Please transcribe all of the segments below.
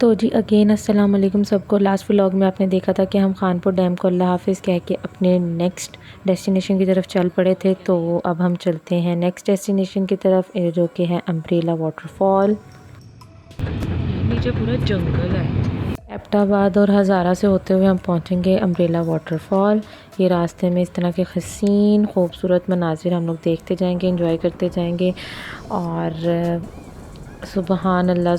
तो जी अगेन अस्सलाम वालेकुम सबको। लास्ट व्लॉग में आपने देखा था कि हम खानपुर डैम को अल्लाह हाफिज़ कह के अपने नेक्स्ट डेस्टिनेशन की तरफ चल पड़े थे। तो अब हम चलते हैं नेक्स्ट डेस्टिनेशन की तरफ, जो कि है अम्ब्रेला वाटरफॉल। नीचे पूरा जंगल है। एबटाबाद और हज़ारा से होते हुए हम पहुंचेंगे अम्ब्रेला वाटरफॉल। ये रास्ते में इस तरह के हसीन खूबसूरत मनाजिर हम लोग देखते जाएंगे, एंजॉय करते जाएंगे और सुबहान अल्लाह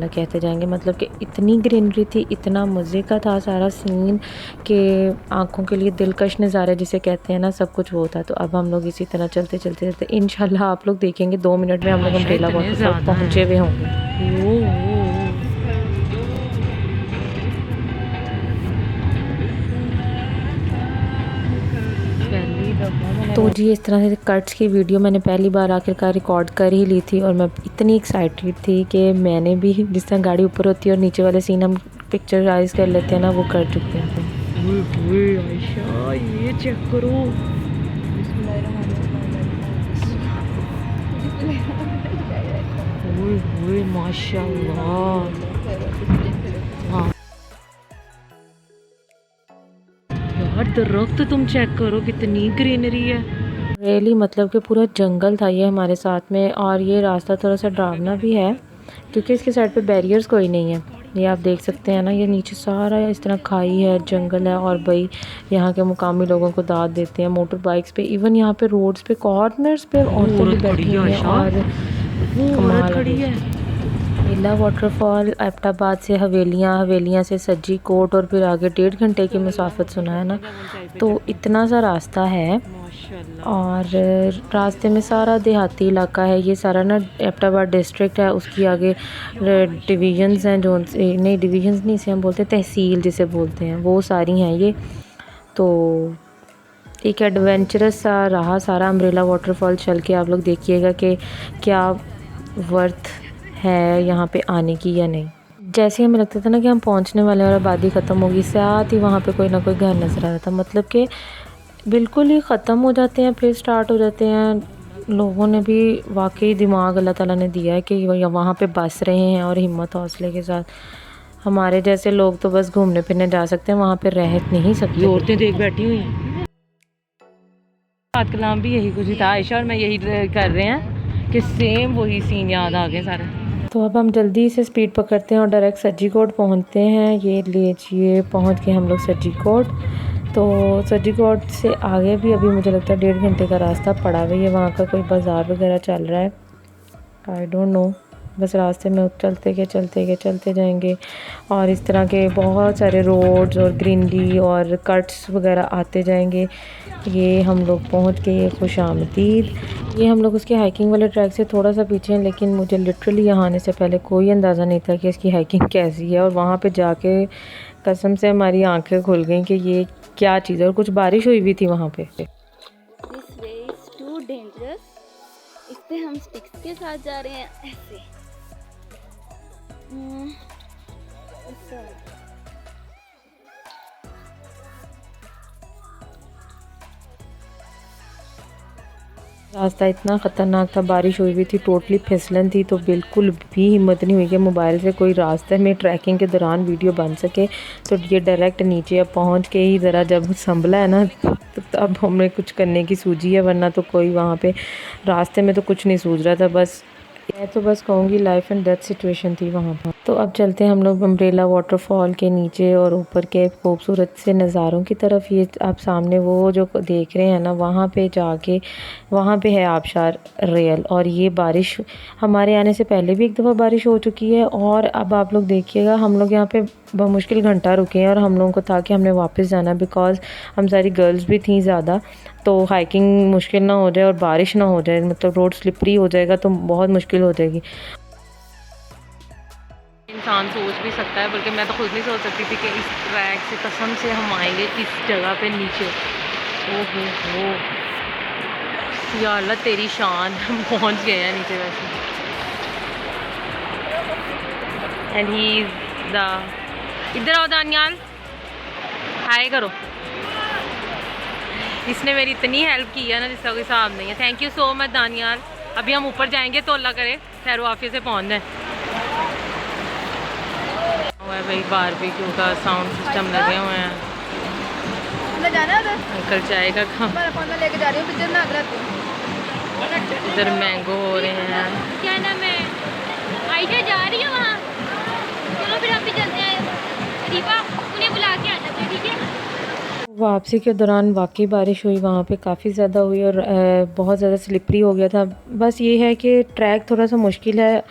कहते जाएंगे। मतलब कि इतनी ग्रीनरी थी, इतना मज़े का था सारा सीन कि आँखों के लिए दिलकश नज़ारे जिसे कहते हैं ना, सब कुछ वो था। तो अब हम लोग इसी तरह चलते चलते चलते इंशाल्लाह आप लोग देखेंगे 2 मिनट में हम लोग अम्ब्रेला वाटरफॉल पहुँचे हुए होंगे। तो जी इस तरह से कट्स की वीडियो मैंने पहली बार आखिरकार रिकॉर्ड कर ही ली थी और मैं इतनी एक्साइटेड थी कि मैंने भी जिस तरह गाड़ी ऊपर होती है और नीचे वाले सीन हम पिक्चराइज कर लेते हैं ना, वो कर चुके हैं। आयशा ये चेक करो, माशाल्लाह। हाँ यार दरख्त तुम चेक करो कितनी ग्रीनरी है। रियली मतलब कि पूरा जंगल था ये हमारे साथ में। और ये रास्ता थोड़ा सा डरावना भी है क्योंकि इसके साइड पे बैरियर्स कोई नहीं है। ये आप देख सकते हैं ना, ये नीचे सारा इस तरह खाई है, जंगल है। और भाई यहाँ के मुकामी लोगों को दाद देते हैं मोटर बाइक्स पे, इवन यहाँ पे रोड्स पे कॉर्नर्स पे औरतें भी बैठी हुई हैं और कमाल खड़ी है। अम्ब्रेला वाटरफॉल एबटाबाद से हवेलियाँ से सज्जी कोट और फिर आगे 1.5 घंटे की मुसाफत सुना है ना। तो इतना सा रास्ता है और रास्ते में सारा देहाती इलाका है। ये सारा ना एबटाबाद डिस्ट्रिक्ट है, उसकी आगे डिवीजन्स हैं, जो नहीं डिवीजन्स नहीं, इसे हम बोलते हैं तहसील जिसे बोलते हैं, वो सारी हैं ये। तो एक एडवेंचरस सा रहा सारा अम्ब्रेला वाटरफॉल चल के। आप लोग देखिएगा कि क्या वर्थ है यहाँ पे आने की या नहीं। जैसे हमें लगता था ना कि हम पहुँचने वाले हैं और आबादी ख़त्म होगी, साथ ही वहाँ पे कोई ना कोई घर नज़र आ रहा था। मतलब कि बिल्कुल ही ख़त्म हो जाते हैं फिर स्टार्ट हो जाते हैं। लोगों ने भी वाकई दिमाग अल्लाह ताला ने दिया है कि वहाँ पे बस रहे हैं और हिम्मत हौसले के साथ। हमारे जैसे लोग तो बस घूमने फिरने जा सकते हैं, वहाँ पे रह नहीं सकते। औरतें देख बैठी हुई हैं। बात कलाम भी यही कुछ था, आयशा और मैं यही कर रहे हैं कि सेम वही सीन याद आ गए सारे। तो अब हम जल्दी से स्पीड पकड़ते हैं और डायरेक्ट सज्जी कोट पहुँचते हैं। ये लीजिए पहुँच गए हम लोग सज्जी कोट। तो सज्जी कोट से आगे भी अभी मुझे लगता है 1.5 घंटे का रास्ता पड़ा हुआ है। वहाँ का कोई बाज़ार वगैरह चल रहा है, आई डोंट नो। बस रास्ते में चलते जाएंगे और इस तरह के बहुत सारे रोड्स और ग्रीनरी और कट्स वगैरह आते जाएंगे। ये हम लोग पहुँच गए खुशामदीद। ये हम लोग उसके हाइकिंग वाले ट्रैक से थोड़ा सा पीछे हैं, लेकिन मुझे लिटरली यहाँ आने से पहले कोई अंदाज़ा नहीं था कि इसकी हाइकिंग कैसी है। और वहाँ पे जाके कसम से हमारी आंखें खुल गई कि ये क्या चीज़ है। और कुछ बारिश हुई भी थी वहाँ पे। This way is too dangerous. इस पे हम स्टिक्स के साथ जा रहे हैं ऐसे। रास्ता इतना ख़तरनाक था, बारिश हुई हुई थी, टोटली फिसलन थी। तो बिल्कुल भी हिम्मत नहीं हुई कि मोबाइल से कोई रास्ते में ट्रैकिंग के दौरान वीडियो बन सके। तो ये डायरेक्ट नीचे अब पहुंच के ही ज़रा जब संभला है ना, तो अब हमें कुछ करने की सूझी है, वरना तो कोई वहाँ पे रास्ते में तो कुछ नहीं सूझ रहा था। बस मैं तो बस कहूँगी लाइफ एंड डेथ सिचुएशन थी वहाँ पर। तो अब चलते हैं हम लोग अम्ब्रेला वाटरफॉल के नीचे और ऊपर के खूबसूरत से नज़ारों की तरफ। ये आप सामने वो जो देख रहे हैं ना, वहाँ पे जाके वहाँ पे है आबशार रियल। और ये बारिश हमारे आने से पहले भी एक दफ़ा बारिश हो चुकी है। और अब आप लोग देखिएगा, हम लोग यहाँ पे बमुश्किल घंटा रुके हैं और हम लोगों को था कि हमने वापस जाना, बिकॉज़ हम सारी गर्ल्स भी थी ज़्यादा, तो हाइकिंग मुश्किल ना हो जाए और बारिश ना हो जाए, मतलब रोड स्लिपरी हो जाएगा तो बहुत मुश्किल हो जाएगी। इंसान सोच भी सकता है, बल्कि मैं तो खुद नहीं सोच सकती थी कि इस ट्रैक से कसम से हम आएंगे इस जगह पे नीचे। ओहो या अल्लाह तेरी शान, हम पहुंच गए हैं नीचे वैसे। एंड ही इज द, इधर आओ दानियाल, हाय करो। इसने मेरी इतनी हेल्प की है ना जिसका कोई हिसाब नहीं है। Thank you so much Daniyal. अभी हम ऊपर जाएंगे तो अल्लाह करे खैर आफियत से पहुंच जाए। भाई बारबेक्यू का साउंड सिस्टम लगे हुए हैं। अंकल चाय का काम, इधर मैंगो हो रहे हैं। क्या नाम है? आयशा जा रही है वहाँ। चलो फिर हम भी चलते हैं। दीपा उन्हें बुला के आ जाते हैं, ठीक है? वापसी के दौरान वाकई बारिश हुई, वहाँ पे काफ़ी ज़्यादा हुई और बहुत ज़्यादा स्लिपरी हो गया था। बस ये है कि ट्रैक थोड़ा सा मुश्किल है।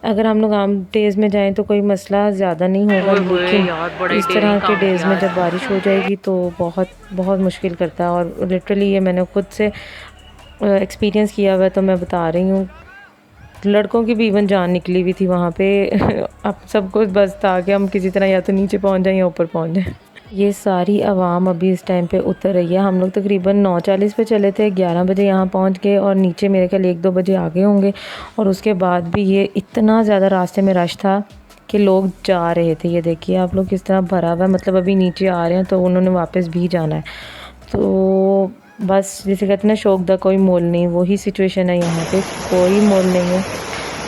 अगर हम लोग आम डेज़ में जाएं तो कोई मसला ज़्यादा नहीं होगा, लेकिन इस तरह के डेज़ में जब बारिश हो जाएगी तो बहुत बहुत मुश्किल करता है। और लिटरली ये मैंने खुद से एक्सपीरियंस किया हुआ है, तो मैं बता रही हूँ। लड़कों की भी इवन जान निकली हुई थी वहाँ पे। अब सबको बस था कि हम किसी तरह या तो नीचे पहुँच जाएं या ऊपर पहुँच जाएं। ये सारी आवाम अभी इस टाइम पे उतर रही है। हम लोग तकरीबन 9:40 पे चले थे, 11 बजे यहाँ पहुँच गए और नीचे मेरे ख्याल 1-2 बजे आ गए होंगे। और उसके बाद भी ये इतना ज़्यादा रास्ते में रश था कि लोग जा रहे थे। ये देखिए आप लोग किस तरह भरा हुआ है, मतलब अभी नीचे आ रहे हैं तो उन्होंने वापस भी जाना है। तो बस जिसे कहते हैं ना, शौक दा कोई मोल नहीं, वही सिचुएशन है यहाँ पे, कोई मोल नहीं है।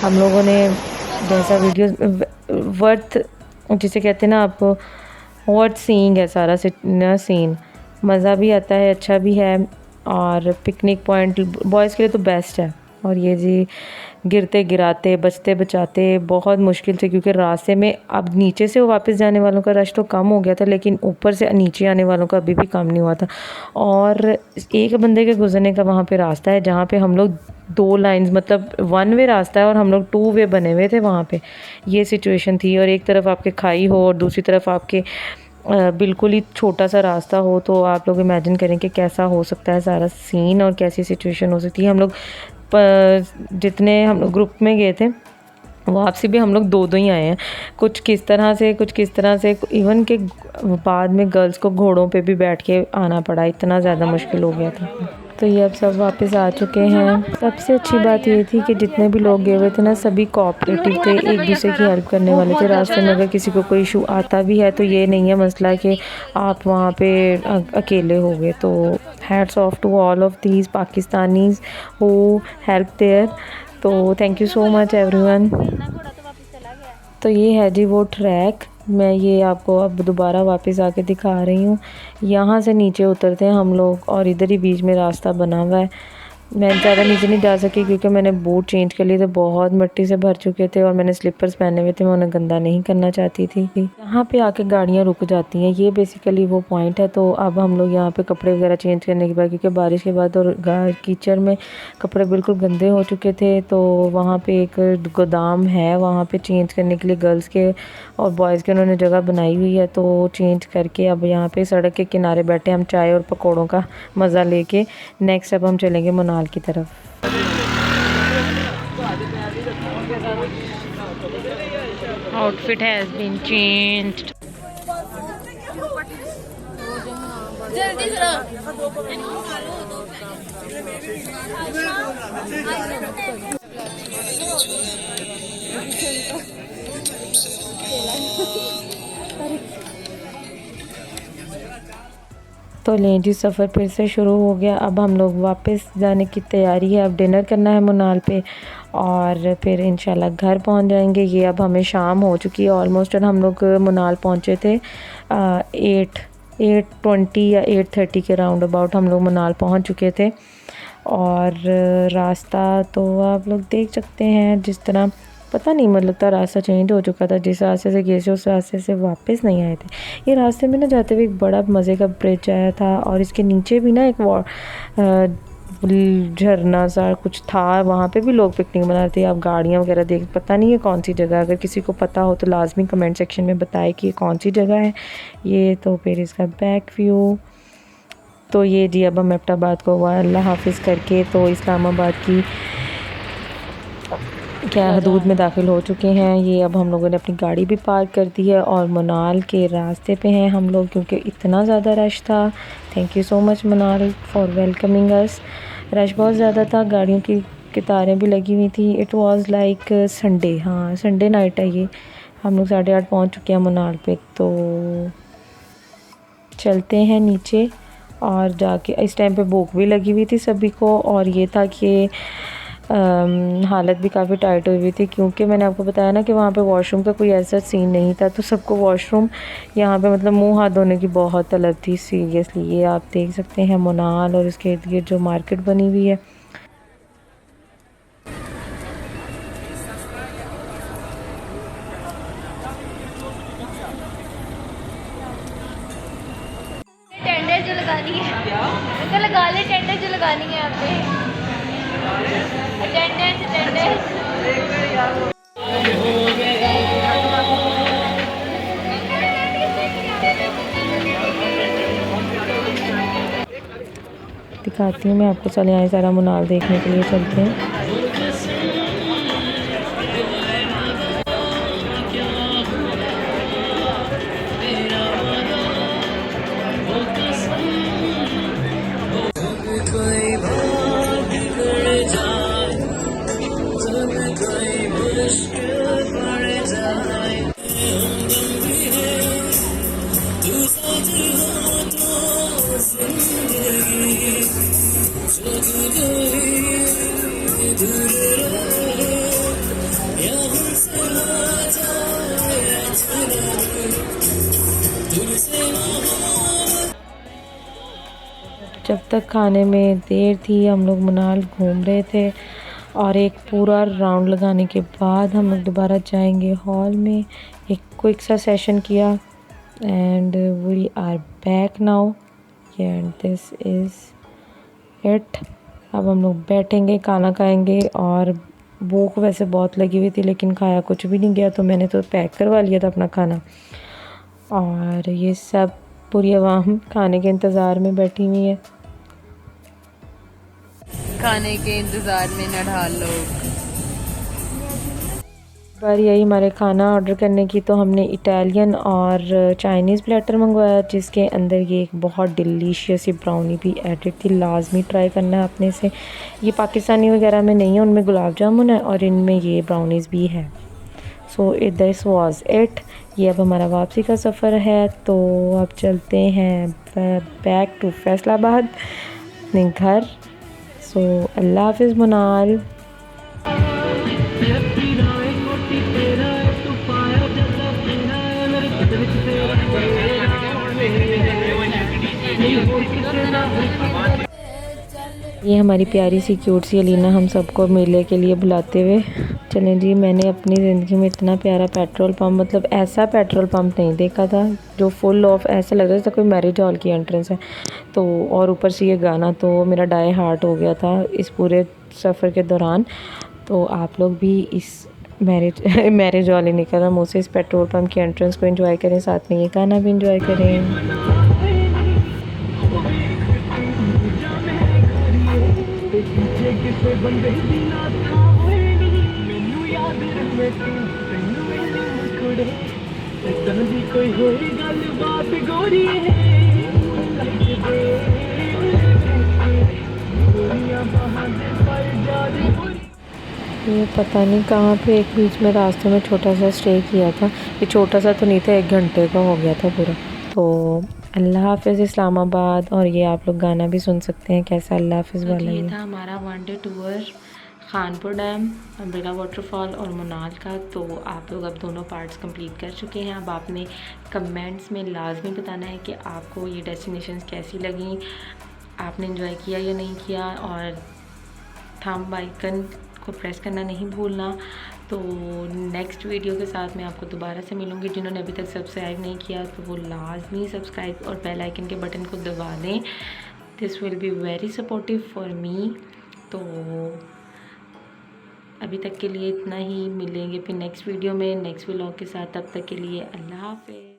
हम लोगों ने जैसा वीडियो वर्थ जिसे कहते हैं ना आप, वर्थ सीइंग है सारा सीन। मज़ा भी आता है, अच्छा भी है और पिकनिक पॉइंट बॉयज़ के लिए तो बेस्ट है। और ये जी गिरते गिराते बचते बचाते बहुत मुश्किल थे, क्योंकि रास्ते में अब नीचे से वापस जाने वालों का रश तो कम हो गया था, लेकिन ऊपर से नीचे आने वालों का अभी भी कम नहीं हुआ था। और एक बंदे के गुजरने का वहाँ पे रास्ता है जहाँ पे हम लोग 2 लाइन्स, मतलब 1 वे रास्ता है और हम लोग 2 वे बने हुए थे वहाँ पे। ये सिचुएशन थी और एक तरफ आपके खाई हो और दूसरी तरफ आपके बिल्कुल ही छोटा सा रास्ता हो। तो आप लोग इमेजिन करें कि कैसा हो सकता है सारा सीन और कैसी सिचुएशन हो सकती है। हम लोग जितने हम लोग ग्रुप में गए थे, वापसी भी हम लोग 2-2 ही आए हैं। कुछ किस तरह से इवन के बाद में गर्ल्स को घोड़ों पे भी बैठ के आना पड़ा, इतना ज़्यादा मुश्किल हो गया था। तो ये अब सब वापस आ चुके हैं। सबसे अच्छी बात ये थी कि जितने भी लोग गए हुए थे ना, सभी कोऑपरेटिव थे, एक दूसरे की हेल्प करने वाले थे। रास्ते में अगर किसी को कोई इशू आता भी है तो ये नहीं है मसला कि आप वहाँ पे अकेले हो गए। तो hats off to all of these Pakistanis who help there. तो thank you so much everyone. तो ये है जी वो ट्रैक, मैं ये आपको अब दोबारा वापस आके दिखा रही हूँ। यहाँ से नीचे उतरते हैं हम लोग और इधर ही बीच में रास्ता बना हुआ है। मैं ज़्यादा नीचे नहीं जा सकी क्योंकि मैंने बूट चेंज कर लिए थे, बहुत मिट्टी से भर चुके थे और मैंने स्लीपर्स पहने हुए थे, मैं उन्हें गंदा नहीं करना चाहती थी। यहाँ पे आके गाड़ियाँ रुक जाती हैं, ये बेसिकली वो पॉइंट है। तो अब हम लोग यहाँ पे कपड़े वगैरह चेंज करने के बाद, क्योंकि बारिश के बाद और कीचड़ में कपड़े बिल्कुल गंदे हो चुके थे, तो वहाँ पर एक गोदाम है, वहाँ पर चेंज करने के लिए गर्ल्स के और बॉयज़ के उन्होंने जगह बनाई हुई है। तो चेंज करके अब यहाँ पे सड़क के किनारे बैठे हम चाय और पकौड़ों का मज़ा लेके नेक्स्ट अब हम चलेंगे मनाल की तरफ। Outfit has been changed. जल्दी तो लें जी, सफ़र फिर से शुरू हो गया। अब हम लोग वापस जाने की तैयारी है, अब डिनर करना है मुनाल पे और फिर इंशाल्लाह घर पहुंच जाएंगे। ये अब हमें शाम हो चुकी है ऑलमोस्ट और हम लोग मुनाल पहुंचे थे 8:20 या 8:30 के राउंड अबाउट हम लोग मुनाल पहुंच चुके थे। और रास्ता तो आप लोग देख सकते हैं, जिस तरह पता नहीं मतलब लगता रास्ता चेंज हो चुका था, जिस रास्ते से गए थे उस रास्ते से वापस नहीं आए थे। ये रास्ते में ना जाते हुए एक बड़ा मज़े का ब्रिज आया था और इसके नीचे भी ना एक झरना सा कुछ था, वहाँ पे भी लोग पिकनिक मना रहे थे। आप गाड़ियाँ वगैरह देख, पता नहीं है कौन सी जगह, अगर किसी को पता हो तो लाजमी कमेंट सेक्शन में बताए कि ये कौन सी जगह है। ये तो फिर इसका बैक व्यू। तो ये जी अब हम एबटाबाद को हुआ अल्लाह हाफिज़ करके तो इस्लामाबाद की क्या हदूद में दाखिल हो चुके हैं। ये अब हम लोगों ने अपनी गाड़ी भी पार्क कर दी है और मनाल के रास्ते पे हैं हम लोग, क्योंकि इतना ज़्यादा रश था। थैंक यू सो मच मनाल फॉर वेलकमिंग अस। रश बहुत ज़्यादा था, गाड़ियों की कतारें भी लगी हुई थी। इट वाज लाइक संडे, हाँ संडे नाइट है ये। हम लोग 8:30 पहुँच चुके हैं मनाल पे। तो चलते हैं नीचे और जाके, इस टाइम पे भूख भी लगी हुई थी सभी को और ये था कि हालत भी काफ़ी टाइट हुई हुई थी, क्योंकि मैंने आपको बताया ना कि वहाँ पे वॉशरूम का कोई ऐसा सीन नहीं था, तो सबको वॉशरूम यहाँ पे मतलब मुंह हाथ धोने की बहुत तलब थी सीरियसली। ये आप देख सकते हैं मुनाल और इसके इर्द गिर्द जो मार्केट बनी हुई है। टेंडर जो लगानी है तो लगा ले, टेंडर जो लगानी है यहाँ पे। Attendance attendance. दिखाती हूँ मैं आपको, चले आए सारा मुनाल देखने के लिए चलते हैं। जब तक खाने में देर थी हम लोग मुनाल घूम रहे थे, और एक पूरा राउंड लगाने के बाद हम लोग दोबारा जाएंगे हॉल में। एक क्विक सा सेशन किया and we are back now and this is it. अब हम लोग बैठेंगे, खाना खाएंगे, और भूख वैसे बहुत लगी हुई थी लेकिन खाया कुछ भी नहीं गया, तो मैंने तो पैक करवा लिया था अपना खाना। और ये सब पूरी आवाम खाने के इंतज़ार में बैठी हुई है। खाने के इंतज़ार में नढ़ाल लोग। बारी आई हमारे खाना ऑर्डर करने की, तो हमने इटालियन और चाइनीज़ प्लेटर मंगवाया, जिसके अंदर ये एक बहुत डिलीशियस सी ब्राउनी भी एडिड थी। लाजमी ट्राई करना है अपने से। ये पाकिस्तानी वगैरह में नहीं है, उनमें गुलाब जामुन है और इनमें ये ब्राउनीज़ भी है। So this was it. ये अब हमारा वापसी का सफ़र है, तो अब चलते हैं बैक टू फैसलाबाद अपने घर। सो अल्लाह हाफिज़ मुनाल। ये हमारी प्यारी सी क्यूट सी अलीना हम सबको मेले के लिए बुलाते हुए। चलें जी, मैंने अपनी ज़िंदगी में इतना प्यारा पेट्रोल पंप, मतलब ऐसा पेट्रोल पंप नहीं देखा था जो फुल ऑफ, ऐसा लग रहा था कोई मैरिज हॉल की एंट्रेंस है। तो और ऊपर से ये गाना तो मेरा डाई हार्ट हो गया था इस पूरे सफ़र के दौरान। तो आप लोग भी इस मैरिज हॉल ही निकल रहा मुँह से, इस पेट्रोल पंप की एंट्रेंस को एंजॉय करें, साथ में ये गाना भी एंजॉय करें। ये पता नहीं कहाँ पे एक बीच में रास्ते में छोटा सा स्टे किया था। ये छोटा सा तो नहीं था, 1 घंटे का हो गया था पूरा। तो अल्लाह हाफिज़ इस्लामाबाद। और ये आप लोग गाना भी सुन सकते हैं कैसा अल्लाह हाफिज़ वाला। ये था हमारा 1 day tour Khanpur dam, umbrella waterfall और मुनाल का। तो आप लोग अब दोनों पार्ट्स कंप्लीट कर चुके हैं। अब आपने कमेंट्स में लाजमी बताना है कि आपको ये डेस्टिनेशंस कैसी लगी, आपने एंजॉय किया या नहीं किया, और थंब आइकन को प्रेस करना नहीं भूलना। तो नेक्स्ट वीडियो के साथ मैं आपको दोबारा से मिलूँगी। जिन्होंने अभी तक सब्सक्राइब नहीं किया तो वो लाजमी सब्सक्राइब और बेल आइकन के बटन को दबा दें। This will be very supportive for me. तो अभी तक के लिए इतना ही, मिलेंगे फिर नेक्स्ट वीडियो में नेक्स्ट व्लॉग के साथ। तब तक के लिए अल्लाह हाफ़िज़।